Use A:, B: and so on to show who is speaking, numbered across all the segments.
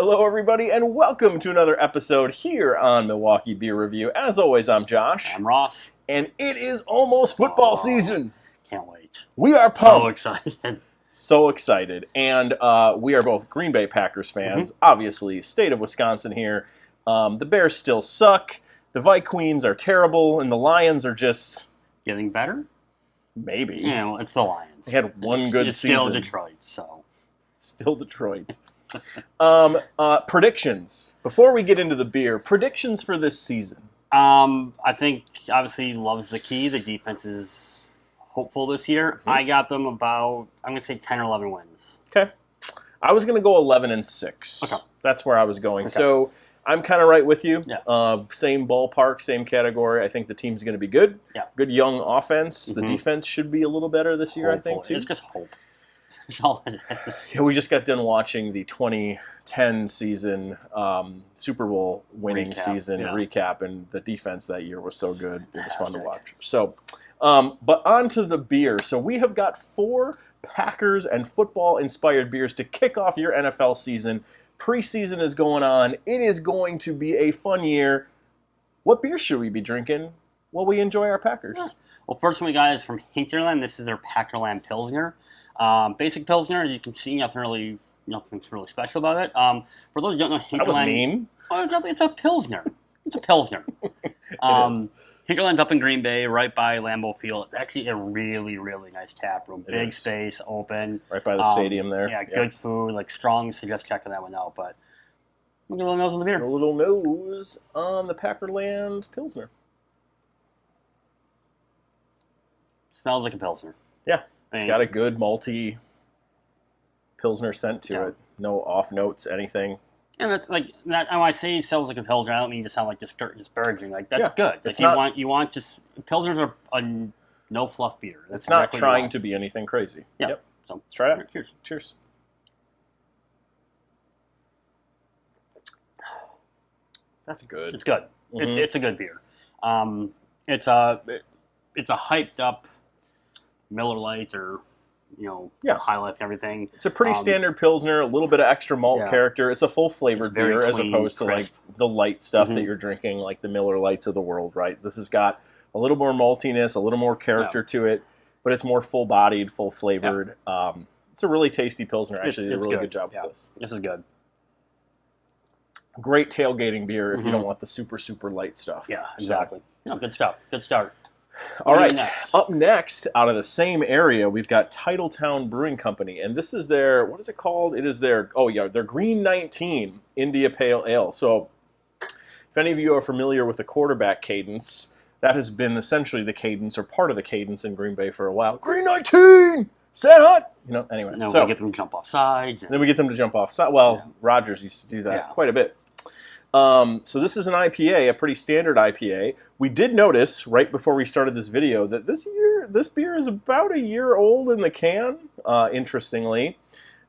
A: Hello, everybody, and welcome to another episode here on Milwaukee Beer Review. As always, I'm Josh.
B: I'm Ross.
A: And it is almost football season.
B: Can't wait.
A: We are pumped.
B: So excited.
A: So excited. And we are both Green Bay Packers fans. Obviously, state of Wisconsin here. The Bears still suck. The Vikings are terrible. And the Lions are just...
B: Getting better?
A: Maybe.
B: You know, it's the Lions.
A: They had one good
B: it's
A: season.
B: Still Detroit, so...
A: Still Detroit. Predictions. Before we get into the beer, predictions for this season.
B: I think, obviously, Love's the key. The defense is hopeful this year. I got them about, I'm going to say 10 or 11 wins.
A: Okay. I was going to go 11-6.
B: Okay.
A: That's where I was going.
B: Okay.
A: So I'm kind of right with you.
B: Yeah.
A: Same ballpark, same category. I think the team's going to be good.
B: Yeah.
A: Good young offense. The defense should be a little better this year,
B: Hopeful.
A: I think, too.
B: It's just hope. That's all it is.
A: Yeah, we just got done watching the 2010 season Super Bowl winning season recap, and the defense that year was so good. It was fun to watch. So, but on to the beer. So we have got 4 Packers and football-inspired beers to kick off your NFL season. Preseason is going on. It is going to be a fun year. What beer should we be drinking while we enjoy our Packers?
B: Yeah. Well, first one we got is from Hinterland. This is their Packerland Pilsner. Basic Pilsner, you can see nothing's really special about it. For those who don't know, Hinterland...
A: That was mean.
B: Well, it's a Pilsner. It's a Pilsner. Hinterland's up in Green Bay, right by Lambeau Field. It's actually a really, really nice tap room. Big space, open.
A: Right by the stadium there.
B: Yeah, good food. Like, strong, suggest checking that one out. But we'll get a little nose on the beer.
A: A little nose on the Packerland Pilsner.
B: Smells like a Pilsner.
A: Yeah. It's got a good malty Pilsner scent to it. No off notes, anything.
B: And that's like that. When I say it sounds like a Pilsner, I don't mean to sound like disparaging. Like that's good. Like,
A: it's not,
B: you want just Pilsners are a no fluff beer. That's
A: it's not trying to be anything crazy.
B: Yeah.
A: Yep.
B: So
A: let's try it out.
B: Cheers.
A: Cheers. That's good.
B: It's good. It's a good beer. It's a hyped up Miller Lite or High Life and everything.
A: It's a pretty standard Pilsner, a little bit of extra malt character. It's a full flavored beer
B: clean,
A: as opposed to like the light stuff that you're drinking, like the Miller Lights of the world, right? This has got a little more maltiness, a little more character to it, but it's more full bodied, full flavored. It's a really tasty Pilsner. Actually, did a really good job with this.
B: This is good.
A: Great tailgating beer if you don't want the super, super light stuff.
B: Yeah, exactly. No, good stuff. Good start.
A: All right, up next, out of the same area, we've got Titletown Brewing Company, and this is their, what is it called? It is their, their Green 19 India Pale Ale. So, if any of you are familiar with the quarterback cadence, that has been essentially the cadence, or part of the cadence in Green Bay for a while. Green 19! Set hut! Anyway.
B: No, we get them to jump off sides.
A: Then we get them to jump off sides. Well, Rogers used to do that quite a bit. So this is an IPA, a pretty standard IPA. We did notice right before we started this video that this beer is about a year old in the can, interestingly.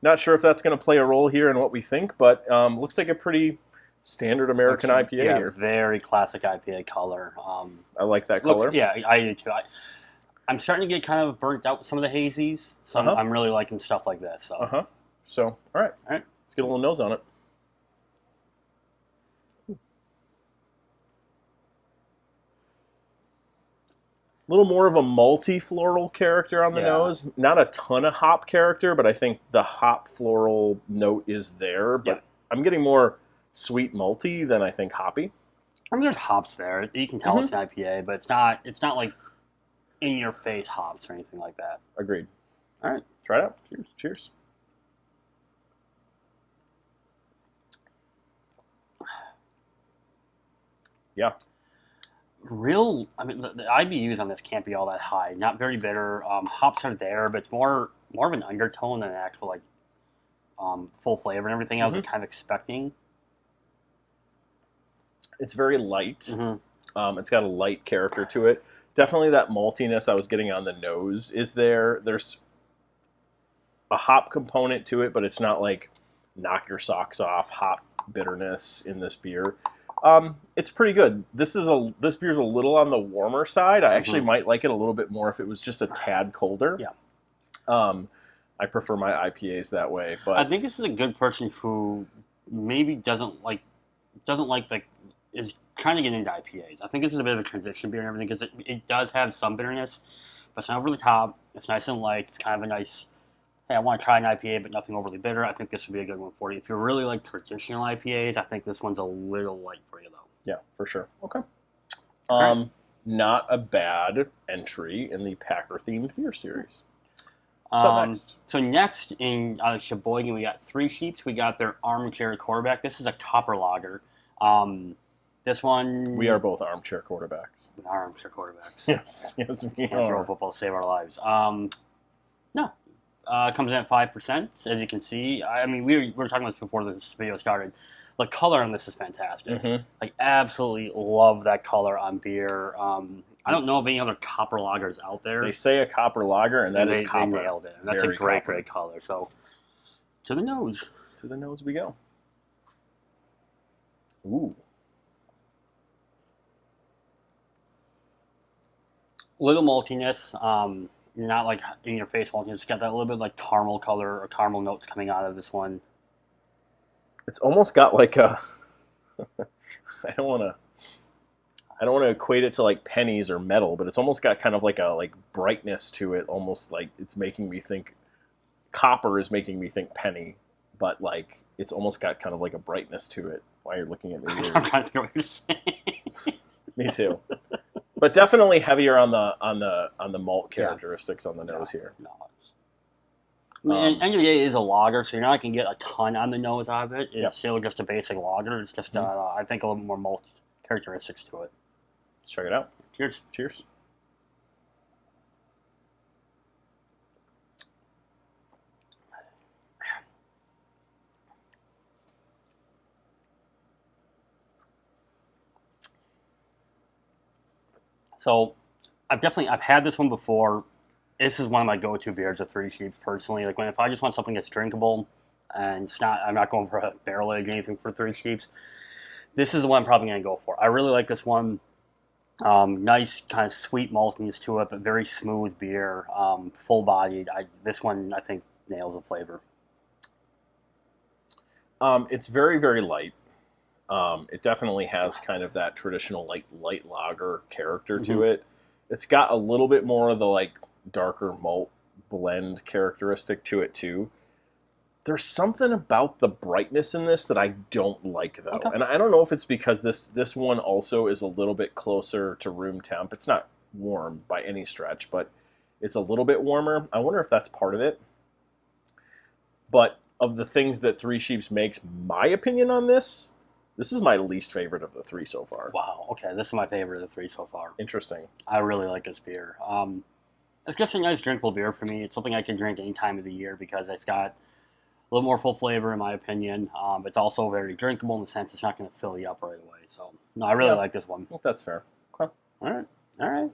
A: Not sure if that's going to play a role here in what we think, but looks like a pretty standard American IPA here.
B: Very classic IPA color.
A: I like that color.
B: I do too. I'm starting to get kind of burnt out with some of the hazies, so I'm really liking stuff like this. So,
A: So, all right. Let's get a little nose on it. A little more of a malty floral character on the nose. Not a ton of hop character, but I think the hop floral note is there. But I'm getting more sweet malty than I think hoppy.
B: I mean, there's hops there. You can tell it's an IPA, but it's not like in your face hops or anything like that.
A: Agreed.
B: All right,
A: try it out. Cheers. Cheers. Yeah.
B: I mean, the IBUs on this can't be all that high. Not very bitter. Hops are there, but it's more of an undertone than an actual full flavor and everything I was kind of expecting.
A: It's very light. It's got a light character to it. Definitely that maltiness I was getting on the nose is there. There's a hop component to it, but it's not like knock your socks off hop bitterness in this beer. It's pretty good. This beer's a little on the warmer side. I actually might like it a little bit more if it was just a tad colder.
B: Yeah.
A: I prefer my IPAs that way. But
B: I think this is a good person who maybe doesn't like the is trying to get into IPAs. I think this is a bit of a transition beer and everything because it does have some bitterness, but it's not over the top. It's nice and light. It's kind of a nice. Hey, I want to try an IPA, but nothing overly bitter. I think this would be a good one for you. If you really like traditional IPAs, I think this one's a little light for you, though.
A: Yeah, for sure. Okay.
B: Right.
A: Not a bad entry in the Packer-themed beer series. What's up next?
B: So next in Sheboygan, we got Three Sheeps. We got their Armchair Quarterback. This is a copper lager. This one...
A: We are both armchair quarterbacks.
B: We are armchair quarterbacks.
A: Yes, we
B: can't throw a football to save our lives. No. Comes in at 5%, as you can see. I mean, we were talking about this before this video started. The color on this is fantastic. Like, absolutely love that color on beer. I don't know of any other copper lagers out there.
A: They say a copper lager, and that is copper.
B: They nailed it. And that's a great color. So, to the nose.
A: To the nose we go. Ooh.
B: Little maltiness. Not like in your face maltiness. It's got that little bit like caramel color or caramel notes coming out of this one.
A: It's almost got like a... I don't want to equate it to like pennies or metal, but it's almost got kind of like a brightness to it, almost like it's making me think copper is making me think penny, but like it's almost got kind of like a brightness to it. Why you're looking at me weird.
B: I'm trying to think what you're saying.
A: Me too. But definitely heavier on the malt characteristics on the nose here.
B: No. And end of the day, it is a lager, so you're not going to get a ton on the nose out of it. It's still just a basic lager. It's just, I think, a little more malt characteristics to it.
A: Let's check it out.
B: Cheers.
A: Cheers.
B: So, I've had this one before. This is one of my go-to beers of Three Sheeps personally. Like if I just want something that's drinkable, and I'm not going for a barrel age or anything for Three Sheeps. This is the one I'm probably going to go for. I really like this one. Nice kind of sweet maltiness to it, but very smooth beer, full-bodied. This one I think nails the flavor.
A: It's very, very light. It definitely has kind of that traditional light lager character to it. It's got a little bit more of the darker malt blend characteristic to it too. There's something about the brightness in this that I don't like though. Okay. And I don't know if it's because this one also is a little bit closer to room temp. It's not warm by any stretch, but it's a little bit warmer. I wonder if that's part of it. But of the things that Three Sheeps makes, my opinion on this is my least favorite of the three so far.
B: Wow, okay, this is my favorite of the three so far.
A: Interesting.
B: I really like this beer. It's just a nice drinkable beer for me. It's something I can drink any time of the year because it's got a little more full flavor in my opinion. It's also very drinkable in the sense it's not going to fill you up right away. So, no, I really like this one.
A: Well, that's fair. Okay.
B: All right.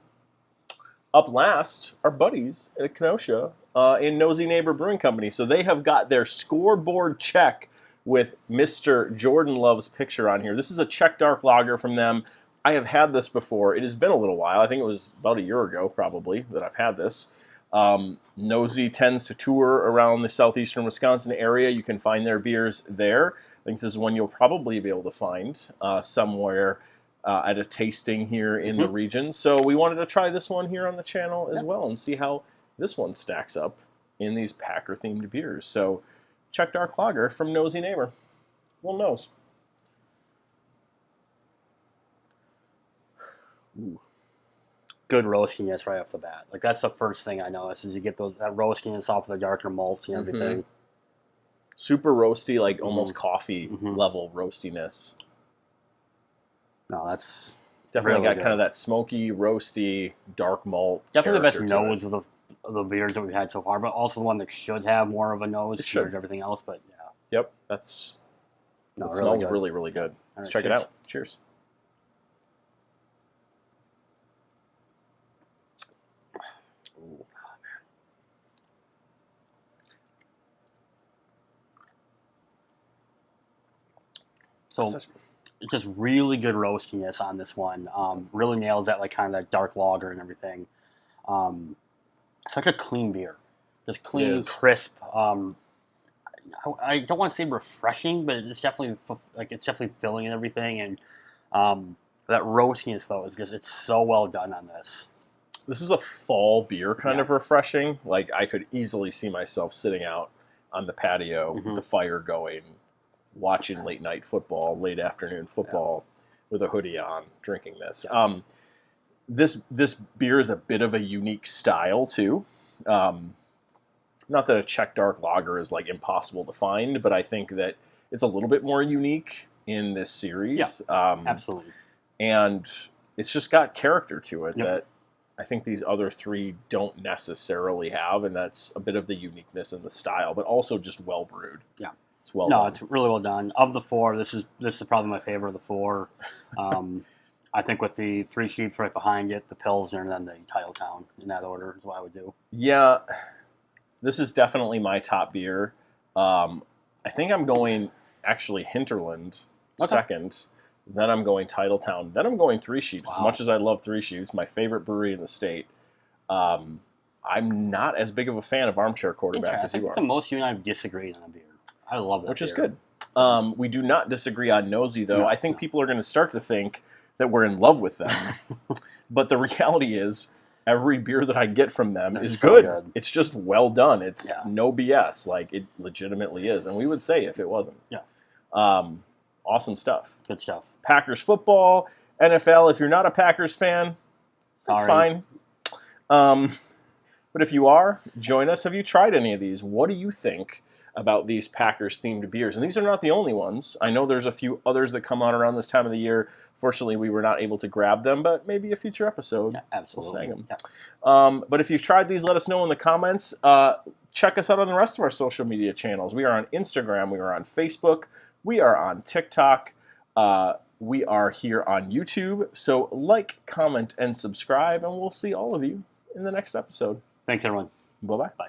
A: Up last, our buddies at Kenosha in Nosey Neighbor Brewing Company. So they have got their scoreboard check with Mr. Jordan Love's picture on here. This is a Czech dark lager from them. I have had this before. It has been a little while. I think it was about a year ago, probably, that I've had this. Nosey tends to tour around the southeastern Wisconsin area. You can find their beers there. I think this is one you'll probably be able to find somewhere at a tasting here in the region. So we wanted to try this one here on the channel as well and see how this one stacks up in these Packer-themed beers. So Czech dark lager from Nosey Neighbor. Little nose.
B: Ooh. Good roastiness right off the bat. Like that's the first thing I notice is you get that roastiness off of the darker malts and everything.
A: Super roasty, like almost coffee level roastiness.
B: No, that's
A: definitely really got kind of that smoky, roasty, dark malt.
B: Definitely the best nose of the beers that we've had so far, but also the one that should have more of a nose compared to everything else. But yeah.
A: Yep, that smells really, really good. Let's check it out. Cheers. Ooh.
B: So just really good roastiness on this one. Really nails that kind of that dark lager and everything. Such a clean beer. Just clean, crisp. I don't want to say refreshing, but it's definitely filling and everything. And that roastiness though is just it's so well done on this.
A: This is a fall beer, kind of refreshing. Like I could easily see myself sitting out on the patio, the fire going, watching late night football, late afternoon football, with a hoodie on, drinking this. This beer is a bit of a unique style too. Not that a Czech dark lager is like impossible to find, but I think that it's a little bit more unique in this series.
B: Yeah, absolutely.
A: And it's just got character to it that I think these other three don't necessarily have, and that's a bit of the uniqueness in the style, but also just well brewed.
B: Yeah,
A: it's well done.
B: It's really well done. Of the four, this is probably my favorite of the four. I think with the Three Sheeps right behind it, the Pilsner, and then the Titletown in that order is what I would do.
A: Yeah, this is definitely my top beer. I think I'm going actually Hinterland second. Then I'm going Titletown. Then I'm going Three Sheeps. Wow. As much as I love Three Sheeps, my favorite brewery in the state, I'm not as big of a fan of Armchair Quarterback as you are.
B: I think the most you and I have disagreed on a beer. I love that
A: Which
B: beer.
A: is good. We do not disagree on Nosey, though. I think people are going to start to think that we're in love with them. But the reality is, every beer that I get from them is good. It's just well done. It's no BS. Like, it legitimately is. And we would say if it wasn't.
B: Yeah.
A: Awesome stuff.
B: Good stuff.
A: Packers football, NFL. If you're not a Packers fan, that's fine. But if you are, join us. Have you tried any of these? What do you think about these Packers-themed beers? And these are not the only ones. I know there's a few others that come out around this time of the year. Fortunately, we were not able to grab them, but maybe a future episode.
B: Yeah, absolutely.
A: We'll snag them.
B: Yeah.
A: But if you've tried these, let us know in the comments. Check us out on the rest of our social media channels. We are on Instagram. We are on Facebook. We are on TikTok. We are here on YouTube. So like, comment, and subscribe, and we'll see all of you in the next episode.
B: Thanks, everyone.
A: Bye-bye.
B: Bye.